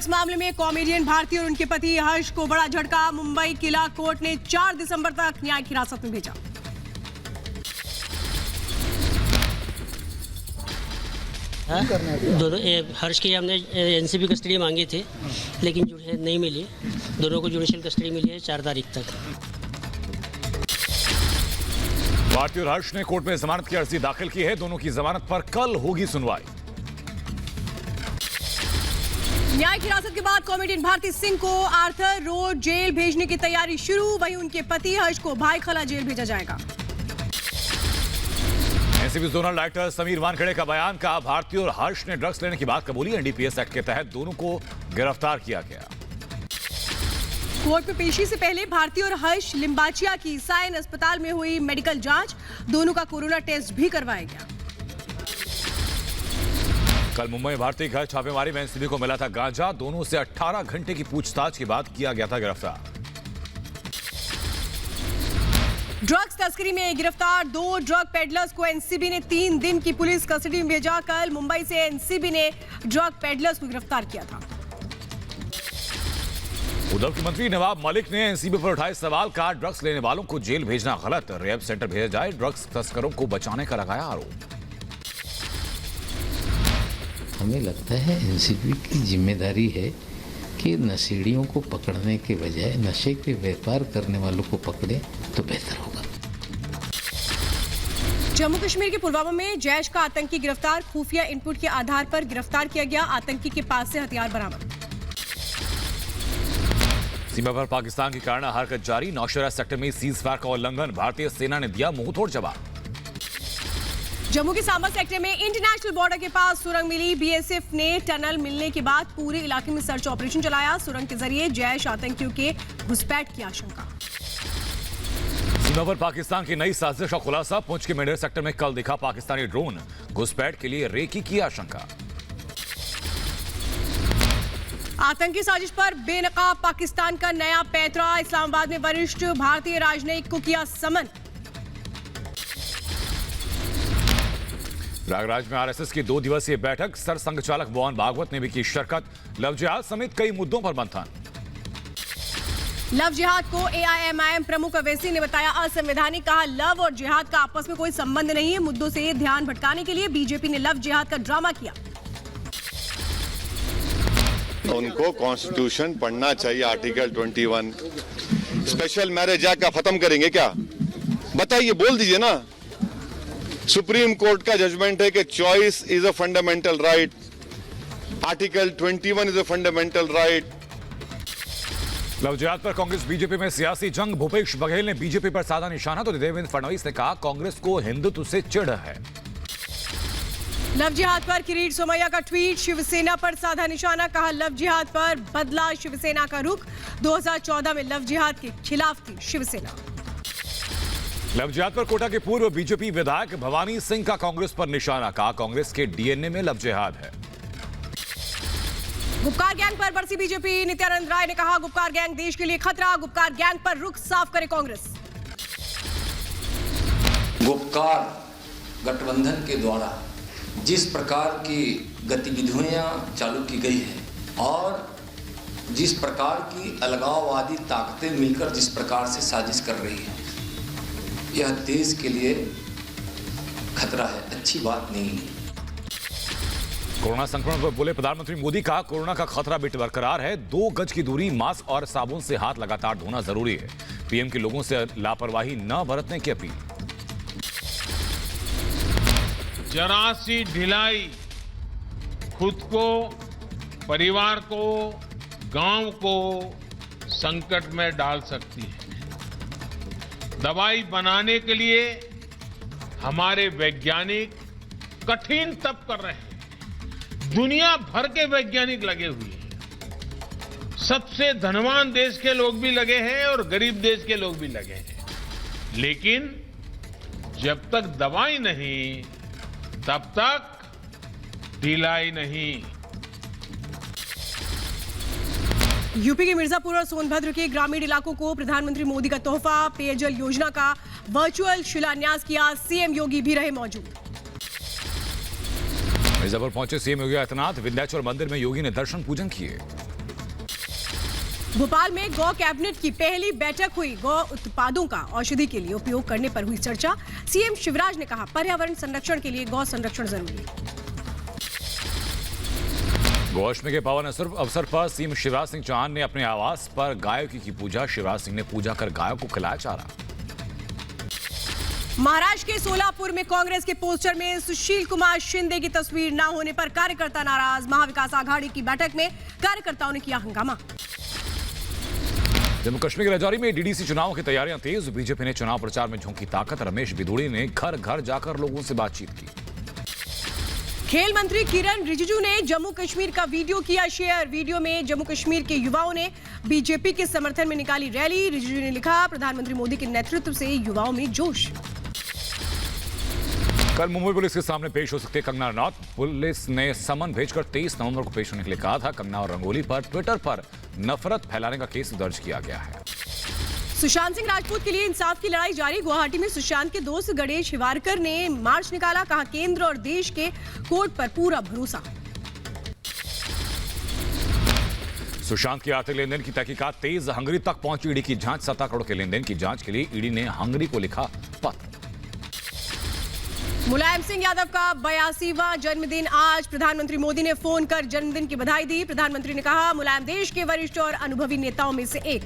Drugs मामले में comedian Bharti और उनके पति हर्ष को बड़ा झटका। मुंबई किला कोर्ट ने 4 दिसंबर तक न्यायिक हिरासत में भेजा। दोनों हर्ष की हमने एनसीबी कस्टडी मांगी थी, लेकिन जो है नहीं मिली। दोनों को जुडिशियल कस्टडी मिली है 4 तारीख तक। भारती और हर्ष ने कोर्ट में जमानत की अर्जी दाखिल की है। दोनों की जमानत पर कल होगी सुनवाई। न्यायिक हिरासत के बाद कॉमेडियन भारती सिंह को आर्थर रोड जेल भेजने की तैयारी शुरू। वहीं उनके पति हर्ष को भाईखला जेल भेजा जाएगा। NCB zonal director Sameer Wankhede का बयान। कहा भारती और हर्ष ने ड्रग्स लेने की बात कबूली। एनडीपीएस एक्ट के तहत दोनों को गिरफ्तार किया गया। कोर्ट में पेशी से पहले भारती और हर्ष लिम्बाचिया की साइन अस्पताल में हुई मेडिकल जांच। दोनों का कोरोना टेस्ट भी करवाया गया। कल मुंबई भारती घर छापेमारी में एनसीबी को मिला था गांजा। दोनों से 18 घंटे की पूछताछ के बाद किया गया था गिरफ्तार। ड्रग्स तस्करी में गिरफ्तार 2 ड्रग पेडलर्स को एनसीबी ने 3 दिन की पुलिस कस्टडी में भेजा। कल मुंबई से एनसीबी ने ड्रग पेडलर्स को गिरफ्तार किया था। उधर के मंत्री नवाब मलिक ने एनसीबी पर उठाए सवाल। कहा ड्रग्स लेने वालों को जेल भेजना गलत, रिहैब सेंटर भेजा जाए। ड्रग्स तस्करों को बचाने का लगाया आरोप। हमें लगता है एनसीबी की जिम्मेदारी है कि नशेड़ियों को पकड़ने के बजाय नशे के व्यापार करने वालों को पकड़े तो बेहतर होगा। जम्मू कश्मीर के पुलवामा में जैश का आतंकी गिरफ्तार। खुफिया इनपुट के आधार पर गिरफ्तार किया गया। आतंकी के पास से हथियार बरामद। सीमा पर पाकिस्तान की कारणा हरकत जारी। नौशेरा सेक्टर में सीजफायर का उल्लंघन। भारतीय सेना ने दिया मुंहतोड़ जवाब। जम्मू के सांबा सेक्टर में इंटरनेशनल बॉर्डर के पास सुरंग मिली। बीएसएफ ने टनल मिलने के बाद पूरे इलाके में सर्च ऑपरेशन चलाया। सुरंग के जरिए जैश आतंकियों के घुसपैठ की आशंका। सीमा पर पाकिस्तान की नई साजिश का खुलासा। पुंछ के मेंढर सेक्टर में कल दिखा पाकिस्तानी ड्रोन। घुसपैठ के लिए रेकी की आशंका। आतंकी साजिश पर बेनकाब पाकिस्तान का नया पैंतरा। इस्लामाबाद में वरिष्ठ भारतीय राजनयिक को किया समन। प्रयागराज में आरएसएस की 2 दिवसीय बैठक। सरसंघ चालक मोहन भागवत ने भी की शिरकत। लव जिहाद समेत कई मुद्दों पर मंथन। लव जिहाद को एआईएमआईएम प्रमुख अवैसी ने बताया असंवैधानिक। कहा लव और जिहाद का आपस में कोई संबंध नहीं है। मुद्दों से ध्यान भटकाने के लिए बीजेपी ने लव जिहाद का ड्रामा किया। उनको कॉन्स्टिट्यूशन पढ़ना चाहिए। आर्टिकल 21 स्पेशल मैरिज एक्ट का खत्म करेंगे क्या? बताइए, बोल दीजिए ना। सुप्रीम कोर्ट का जजमेंट है कि choice is a fundamental right. Article 21 is a fundamental right. Love जिहाद पर कांग्रेस बीजेपी में सियासी जंग। भूपेश बघेल ने बीजेपी पर साधा निशाना तो देवेंद्र फडणवीस ने कहा कांग्रेस को हिंदुत्व से चिढ़ है। लव जिहाद पर किरीट सोमैया का ट्वीट। शिवसेना पर साधा निशाना। कहा लव जिहाद पर बदला शिवसेना का रुख। 2014 में लव जिहाद के खिलाफ थी शिवसेना। लव जिहाद पर कोटा के पूर्व बीजेपी विधायक भवानी सिंह का कांग्रेस पर निशाना। कहा कांग्रेस के डीएनए में लव जिहाद है। गुपकार गैंग पर बरसी बीजेपी। नित्यानंद राय ने कहा गुपकार गैंग देश के लिए खतरा। गुपकार गैंग पर रुख साफ करे कांग्रेस। गुपकार गठबंधन के द्वारा जिस प्रकार की गतिविधियां चालू की गई है और जिस प्रकार की अलगाववादी ताकतें मिलकर जिस प्रकार से साजिश कर रही है, यह देश के लिए खतरा है, अच्छी बात नहीं है। कोरोना संक्रमण पर बोले प्रधानमंत्री मोदी। कहा कोरोना का खतरा भी बरकरार है। 2 गज की दूरी, मास्क और साबुन से हाथ लगातार धोना जरूरी है। पीएम के लोगों से लापरवाही न बरतने की अपील। जरा सी ढिलाई खुद को, परिवार को, गांव को संकट में डाल सकती है। दवाई बनाने के लिए हमारे वैज्ञानिक कठिन तप कर रहे हैं। दुनिया भर के वैज्ञानिक लगे हुए हैं। सबसे धनवान देश के लोग भी लगे हैं और गरीब देश के लोग भी लगे हैं। लेकिन जब तक दवाई नहीं, तब तक ढिलाई नहीं। यूपी के मिर्जापुर और सोनभद्र के ग्रामीण इलाकों को प्रधानमंत्री मोदी का तोहफा। पेयजल योजना का वर्चुअल शिलान्यास किया। सीएम योगी भी रहे मौजूद। मिर्जापुर पहुंचे सीएम योगी आदित्यनाथ। विंध्याचल मंदिर में योगी ने दर्शन पूजन किए। भोपाल में गौ कैबिनेट की पहली बैठक हुई। गौ उत्पादों का औषधि के लिए उपयोग करने पर हुई चर्चा। सीएम शिवराज ने कहा, पर्यावरण संरक्षण के लिए गौ संरक्षण जरूरी है। गौअष्टमी के पावन अवसर पर सीएम शिवराज सिंह चौहान ने अपने आवास पर गायों की पूजा। शिवराज सिंह ने पूजा कर गायों को खिलाया चारा। महाराष्ट्र के सोलापुर में कांग्रेस के पोस्टर में सुशील कुमार शिंदे की तस्वीर न होने पर कार्यकर्ता नाराज। महाविकास आघाड़ी की बैठक में कार्यकर्ताओं ने किया हंगामा। जम्मू कश्मीर के राजौरी में डीडीसी चुनाव की तैयारियां तेज। बीजेपी ने चुनाव प्रचार में झोंकी ताकत। रमेश बिधूड़ी ने घर घर जाकर लोगों से बातचीत की। खेल मंत्री किरण रिजिजू ने जम्मू कश्मीर का वीडियो किया शेयर। वीडियो में जम्मू कश्मीर के युवाओं ने बीजेपी के समर्थन में निकाली रैली। रिजिजू ने लिखा, प्रधानमंत्री मोदी के नेतृत्व से युवाओं में जोश। कल मुंबई पुलिस के सामने पेश हो सकते हैं कंगना रनौत। पुलिस ने समन भेजकर 23 नवंबर को पेश होने के लिए कहा था। कंगना और रंगोली पर ट्विटर पर नफरत फैलाने का केस दर्ज किया गया है। सुशांत सिंह राजपूत के लिए इंसाफ की लड़ाई जारी। गुवाहाटी में सुशांत के दोस्त गणेश हिवारकर ने मार्च निकाला। कहा, केंद्र और देश के कोर्ट पर पूरा भरोसा। सुशांत के आर्थिक लेनदेन की तहकीकात तेज। हंगरी तक पहुंची ईडी की जांच। 17 करोड़ के लेनदेन की जांच के लिए ईडी ने हंगरी को लिखा पत्र। मुलायम सिंह यादव का 82वां जन्मदिन आज। प्रधानमंत्री मोदी ने फोन कर जन्मदिन की बधाई दी। प्रधानमंत्री ने कहा, मुलायम देश के वरिष्ठ और अनुभवी नेताओं में से एक।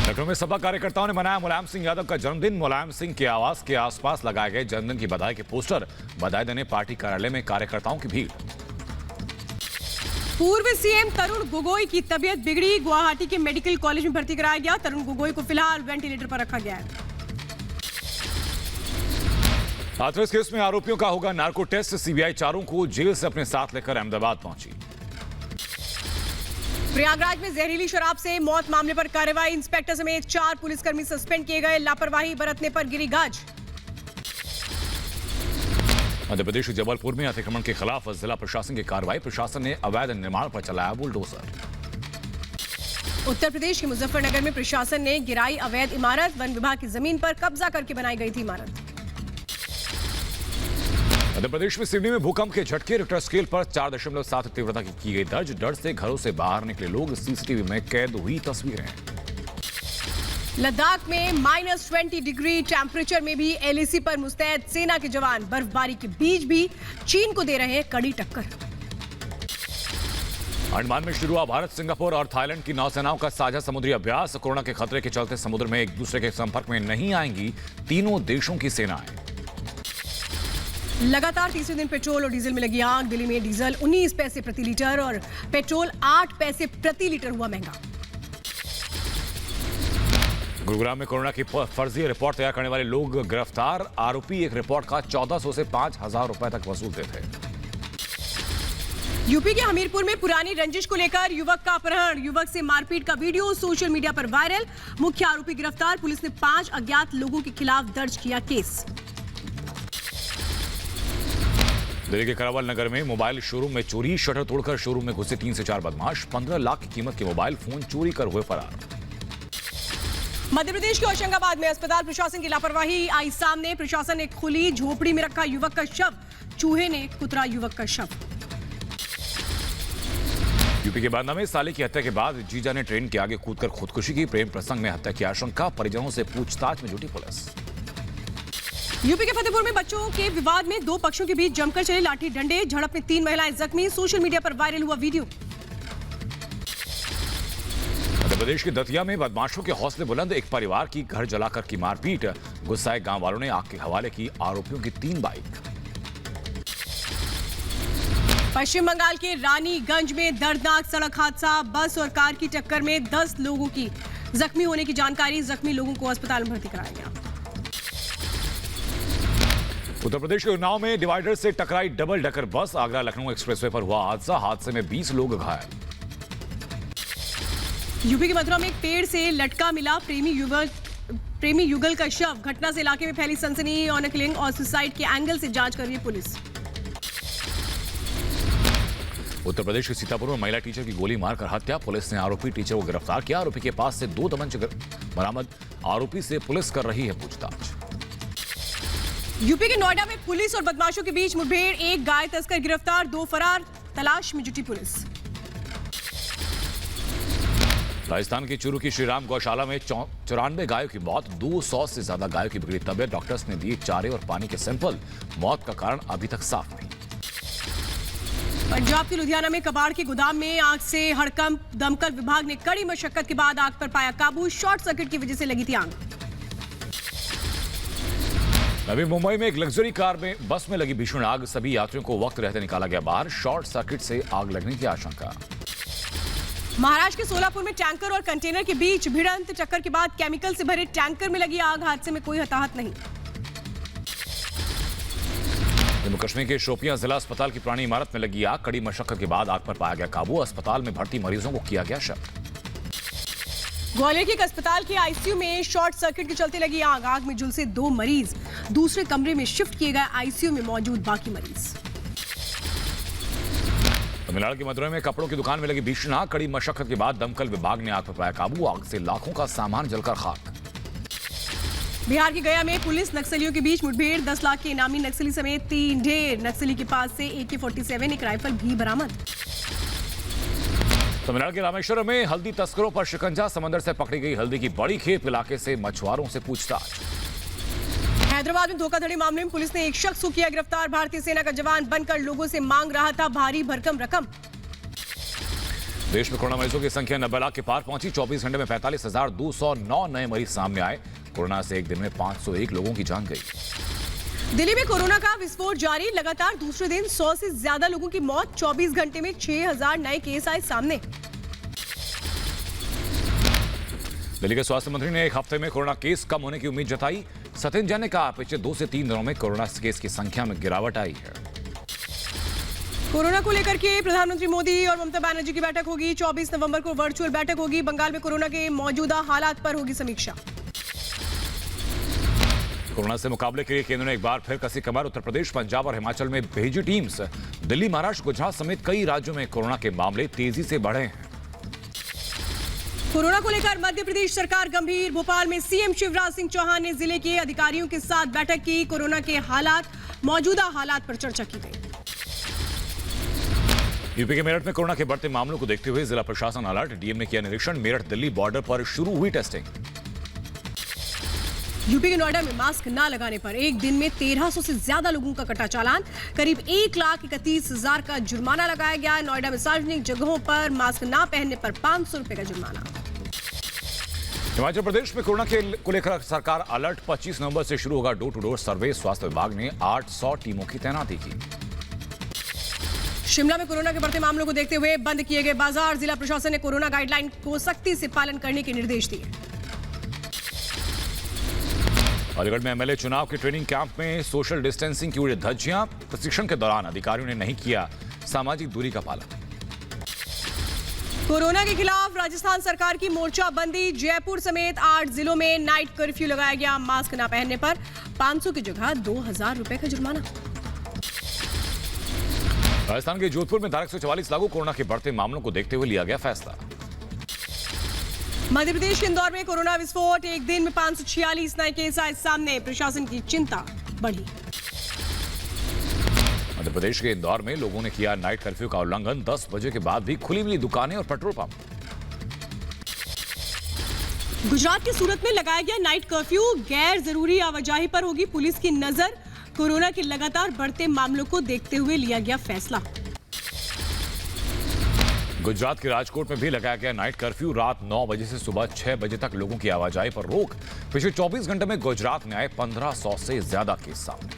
लखनऊ में सपा कार्यकर्ताओं ने मनाया मुलायम सिंह यादव का जन्मदिन। मुलायम सिंह के आवास के आसपास लगाए गए जन्मदिन की बधाई के पोस्टर। बधाई देने पार्टी कार्यालय में कार्यकर्ताओं की भीड़। पूर्व सीएम तरुण गोगोई की तबीयत बिगड़ी। गुवाहाटी के मेडिकल कॉलेज में भर्ती कराया गया। तरुण गोगोई को फिलहाल वेंटिलेटर पर रखा गया है। हाथरस केस में आरोपियों का होगा नार्को टेस्ट। सीबीआई चारों को जेल से अपने साथ लेकर अहमदाबाद पहुंची। प्रयागराज में जहरीली शराब से मौत मामले पर कार्रवाई। इंस्पेक्टर समेत 4 पुलिसकर्मी सस्पेंड किए गए। लापरवाही बरतने पर गिरी गाज। मध्य प्रदेश के जबलपुर में अतिक्रमण के खिलाफ जिला प्रशासन की कार्रवाई। प्रशासन ने अवैध निर्माण पर चलाया बुलडोजर। उत्तर प्रदेश के मुजफ्फरनगर में प्रशासन ने गिराई अवैध इमारत। वन विभाग की जमीन पर कब्जा करके बनाई गई थी इमारत। मध्य प्रदेश में सिवनी में भूकंप के झटके। रिक्टर स्केल पर 4.7 तीव्रता की गई दर्ज। डर से घरों से बाहर निकले लोग। सीसीटीवी में कैद हुई तस्वीरें। लद्दाख में -20 डिग्री टेम्परेचर में भी एलएसी पर मुस्तैद सेना के जवान। बर्फबारी के बीच भी चीन को दे रहे हैं कड़ी टक्कर। अंडमान में शुरू हुआ भारत, सिंगापुर और थाईलैंड की नौसेनाओं का साझा समुद्री अभ्यास। कोरोना के खतरे के चलते समुद्र में एक दूसरे के संपर्क में नहीं आएंगी तीनों देशों की सेनाएं। लगातार तीसरे दिन पेट्रोल और डीजल में लगी आग। दिल्ली में डीजल 19 पैसे प्रति लीटर और पेट्रोल 8 पैसे प्रति लीटर हुआ महंगा। गुरुग्राम में कोरोना की फर्जी रिपोर्ट तैयार करने वाले लोग गिरफ्तार। आरोपी एक रिपोर्ट का 1400 से 5000 रुपए तक वसूलते थे। यूपी के हमीरपुर में पुरानी रंजिश को लेकर युवक का अपहरण। युवक से मारपीट का वीडियो सोशल मीडिया पर वायरल। मुख्य आरोपी गिरफ्तार। पुलिस ने 5 अज्ञात लोगों के खिलाफ दर्ज किया केस। दिल्ली के करावल नगर में मोबाइल शोरूम में चोरी। शटर तोड़कर शोरूम में घुसे 3 से 4 बदमाश। 15 लाख की कीमत के मोबाइल फोन चोरी कर हुए फरार। मध्य प्रदेश के होशंगाबाद में अस्पताल प्रशासन की लापरवाही आई सामने। प्रशासन ने खुली झोपड़ी में रखा युवक का शव। चूहे ने कुतरा युवक का शव। यूपी के बांदा में साले की हत्या के बाद जीजा ने ट्रेन के आगे कूदकर खुदकुशी की। प्रेम प्रसंग में हत्या की आशंका। परिजनों से पूछताछ में जुटी पुलिस। यूपी के फतेहपुर में बच्चों के विवाद में 2 पक्षों के बीच जमकर चले लाठी डंडे। झड़प में 3 महिलाएं जख्मी। सोशल मीडिया पर वायरल हुआ वीडियो। मध्य प्रदेश के दतिया में बदमाशों के हौसले बुलंद। एक परिवार की घर जलाकर की मारपीट। गुस्साए गांव वालों ने आग के हवाले की आरोपियों की 3 बाइक। पश्चिम बंगाल के रानीगंज में दर्दनाक सड़क हादसा। बस और कार की टक्कर में 10 लोगों की जख्मी होने की जानकारी। जख्मी लोगों को अस्पताल में भर्ती कराया गया। उत्तर प्रदेश के उन्नाव में डिवाइडर से टकराई double decker bus. Agra Lucknow expressway पर हुआ हादसा। हादसे में 20 लोग घायल। यूपी के मथुरा में एक पेड़ से लटका मिला प्रेमी युगल का शव। घटना से इलाके में फैली सनसनी। ऑनर किलिंग और सुसाइड के एंगल से जांच कर रही है पुलिस। उत्तर प्रदेश के सीतापुर में महिला टीचर की गोली मारकर हत्या। पुलिस ने आरोपी टीचर को गिरफ्तार किया। आरोपी के पास से 2 तमंचे बरामद। आरोपी से पुलिस कर रही है पूछताछ। यूपी के नोएडा में पुलिस और बदमाशों के बीच मुठभेड़। एक गाय तस्कर गिरफ्तार। 2 फरार। तलाश में जुटी पुलिस। राजस्थान की चूरू की श्रीराम गौशाला में 94 गायों की मौत, 200 से ज्यादा गायों की बिगड़ी तबीयत, डॉक्टर्स ने दिए चारे और पानी के सैंपल, मौत का कारण अभी तक साफ नहीं। पंजाब के लुधियाना में कबाड़ के गोदाम में आग से हड़कंप, दमकल विभाग ने कड़ी मशक्कत के बाद आग पर पाया काबू, शॉर्ट सर्किट की वजह से लगी थी आग। नवी मुंबई में एक लग्जरी कार में बस में लगी भीषण आग, सभी यात्रियों को वक्त रहते निकाला गया बाहर, शॉर्ट सर्किट से आग लगने की आशंका। महाराष्ट्र के सोलापुर में टैंकर और कंटेनर के बीच भिड़ंत, टक्कर के बाद केमिकल से भरे टैंकर में लगी आग, हादसे में कोई हताहत नहीं। जम्मू कश्मीर के शोपियां जिला अस्पताल की पुरानी इमारत में लगी आग, कड़ी मशक्कत के बाद आग पर पाया गया काबू, अस्पताल में भर्ती मरीजों को किया गया शिफ्ट। ग्वालियर के एक अस्पताल के आईसीयू में शॉर्ट सर्किट के चलते लगी आग, आग में झुलसे 2 मरीज दूसरे कमरे में शिफ्ट किए गए, आईसीयू में मौजूद बाकी मरीज। तमिलनाडु के मदुरई में कपड़ों की दुकान में लगी भीषण आग, कड़ी मशक्कत के बाद दमकल विभाग ने आग पर पाया काबू, आग से लाखों का सामान जलकर खाक। बिहार के गया में पुलिस नक्सलियों के बीच मुठभेड़, 10 लाख के इनामी नक्सली समेत 3 ढेर, नक्सली के पास से AK-47 एक राइफल भी बरामद। तमिलनाडु के रामेश्वरम में हल्दी तस्करों पर शिकंजा, समंदर से पकड़ी गई हल्दी की बड़ी खेप इलाके से मछुआरों से पूछताछ। हैदराबाद में धोखाधड़ी मामले में पुलिस ने एक शख्स को किया गिरफ्तार, भारतीय सेना का जवान बनकर लोगों से मांग रहा था भारी भरकम रकम। देश में कोरोना मरीजों की संख्या 90 लाख के पार पहुंची, 24 घंटे में 45,209 नए मरीज सामने आए, कोरोना से एक दिन में 501 लोगों की जान गई। दिल्ली में कोरोना का विस्फोट जारी, लगातार दूसरे दिन 100 से ज्यादा लोगों की मौत, 24 घंटे में 6000 नए केस आए सामने। दिल्ली के स्वास्थ्य मंत्री ने एक हफ्ते में कोरोना केस कम होने की उम्मीद जताई, सत्येंद्र जैन ने कहा पिछले 2 से 3 दिनों में कोरोना केस की संख्या में गिरावट आई है। कोरोना को लेकर के प्रधानमंत्री मोदी और ममता बनर्जी की बैठक होगी, 24 नवंबर को वर्चुअल बैठक होगी, बंगाल में कोरोना के मौजूदा हालात पर होगी समीक्षा। कोरोना से मुकाबले के लिए केंद्र ने एक बार फिर कसी कमर, उत्तर प्रदेश, पंजाब और हिमाचल में भेजी टीम्स, दिल्ली, महाराष्ट्र, गुजरात समेत कई राज्यों में कोरोना के मामले तेजी से बढ़े हैं। कोरोना को लेकर मध्य प्रदेश सरकार गंभीर, भोपाल में सीएम शिवराज सिंह चौहान ने जिले के अधिकारियों के साथ बैठक की, कोरोना के हालात, मौजूदा हालात पर चर्चा की गई। यूपी के मेरठ में कोरोना के बढ़ते मामलों को देखते हुए जिला प्रशासन अलर्ट, डीएम ने किया निरीक्षण, मेरठ दिल्ली बॉर्डर पर शुरू हुई टेस्टिंग। यूपी के नोएडा में मास्क न लगाने पर एक दिन में 1300 से ज्यादा लोगों का कटा चालान, करीब 1,31,000 का जुर्माना लगाया गया। नोएडा में सार्वजनिक जगहों पर मास्क न पहनने पर 500 रुपए का जुर्माना। हिमाचल प्रदेश में कोरोना को लेकर सरकार अलर्ट, 25 नवंबर से शुरू होगा डोर टू डोर सर्वे, स्वास्थ्य विभाग ने 800 टीमों की तैनाती की। शिमला में कोरोना के बढ़ते मामलों को देखते हुए बंद किए गए बाजार, जिला प्रशासन ने कोरोना गाइडलाइन को सख्ती से पालन करने के निर्देश दिए। अलीगढ़ में एमएलए चुनाव के ट्रेनिंग कैंप में सोशल डिस्टेंसिंग की उड़ी धज्जियां, प्रशिक्षण के दौरान अधिकारियों ने नहीं किया सामाजिक दूरी का पालन। कोरोना के खिलाफ राजस्थान सरकार की मोर्चाबंदी, जयपुर समेत 8 जिलों में नाइट कर्फ्यू लगाया गया, मास्क न पहनने पर 500 की जगह 2000 रुपए का जुर्माना। राजस्थान के जोधपुर में धारा 144 लागू, कोरोना के बढ़ते मामलों को देखते हुए लिया गया फैसला। मध्य प्रदेश के इंदौर में कोरोना विस्फोट, एक दिन में 546 नए केस आए सामने, प्रशासन की चिंता बढ़ी। मध्य प्रदेश के इंदौर में लोगों ने किया नाइट कर्फ्यू का उल्लंघन, 10 बजे के बाद भी खुली मिली दुकानें और पेट्रोल पंप। गुजरात के सूरत में लगाया गया नाइट कर्फ्यू, गैर जरूरी आवाजाही पर होगी पुलिस की नजर, कोरोना के लगातार बढ़ते मामलों को देखते हुए लिया गया फैसला। गुजरात के राजकोट में भी लगाया गया नाइट कर्फ्यू, रात 9 बजे से सुबह 6 बजे तक लोगों की आवाजाही पर रोक, पिछले 24 घंटे में गुजरात में आए 1500 से ज्यादा केस सामने।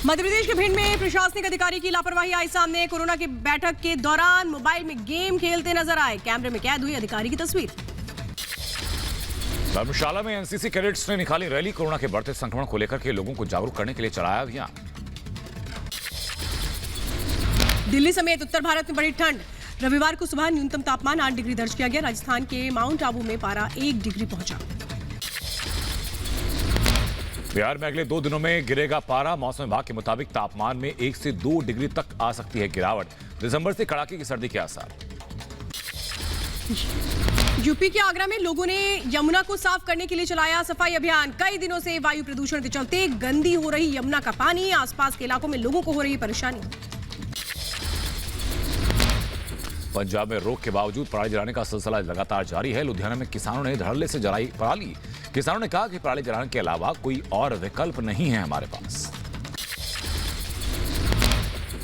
मध्य प्रदेश के भिंड में प्रशासनिक अधिकारी की लापरवाही आई सामने, कोरोना की बैठक के दौरान मोबाइल में गेम खेलते नजर आए, कैमरे में कैद हुई अधिकारी की तस्वीर। धर्मशाला में एनसीसी कैडेट्स ने निकाली रैली, कोरोना के बढ़ते संक्रमण को लेकर के लोगों को जागरूक करने के लिए चलाया अभियान। दिल्ली समेत उत्तर भारत में बढ़ी ठंड, रविवार को सुबह न्यूनतम तापमान 8 डिग्री दर्ज किया गया, राजस्थान के माउंट आबू में पारा 1 डिग्री पहुंचा। बिहार में अगले 2 दिनों में गिरेगा पारा, मौसम विभाग के मुताबिक तापमान में 1 से 2 डिग्री तक आ सकती है गिरावट, दिसंबर से कड़ाके की सर्दी के आसार। यूपी के आगरा में लोगों ने यमुना को साफ करने के लिए चलाया सफाई अभियान, कई दिनों से वायु प्रदूषण के चलते गंदी हो रही यमुना का पानी, आसपास के इलाकों में लोगों को हो रही परेशानी। पंजाब में रोक के बावजूद पराली जलाने का सिलसिला लगातार जारी है। लुधियाना में किसानों ने धड़ल्ले से जलाई पराली। किसानों ने कहा कि पराली जलाने के अलावा कोई और विकल्प नहीं है हमारे पास।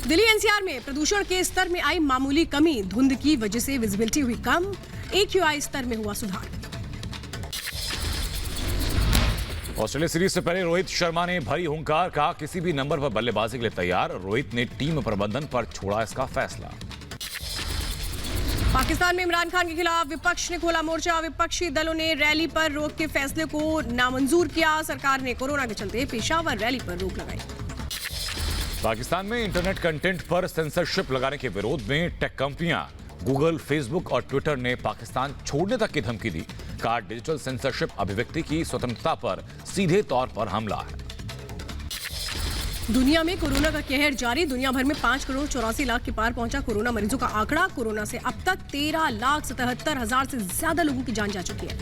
दिल्ली एनसीआर में प्रदूषण के स्तर में आई मामूली कमी। धुंध की वजह से विजिबिलिटी हुई कम। AQI स्तर में हुआ सुधार। ऑस्ट्रेलिया सीरीज से पहले रोहित शर्मा ने भरी हुंकार, कहा किसी भी नंबर पर बल्लेबाजी के लिए तैयार। रोहित ने टीम प्रबंधन पर छोड़ा इसका फैसला। पाकिस्तान में इमरान खान के खिलाफ विपक्ष ने खोला मोर्चा। विपक्षी दलों ने रैली पर रोक के फैसले को नामंजूर किया। सरकार ने कोरोना के चलते पेशावर रैली पर रोक लगाई। पाकिस्तान में इंटरनेट कंटेंट पर सेंसरशिप लगाने के विरोध में टेक कंपनियां गूगल, फेसबुक और ट्विटर ने पाकिस्तान छोड़ने तक की धमकी दी। कहा डिजिटल सेंसरशिप अभिव्यक्ति की स्वतंत्रता पर सीधे तौर पर हमला है। दुनिया में कोरोना का कहर जारी। दुनिया भर में 5 करोड़ 84 लाख के पार पहुंचा कोरोना मरीजों का आंकड़ा। कोरोना से अब तक 13,77,000 से ज्यादा लोगों की जान जा चुकी है।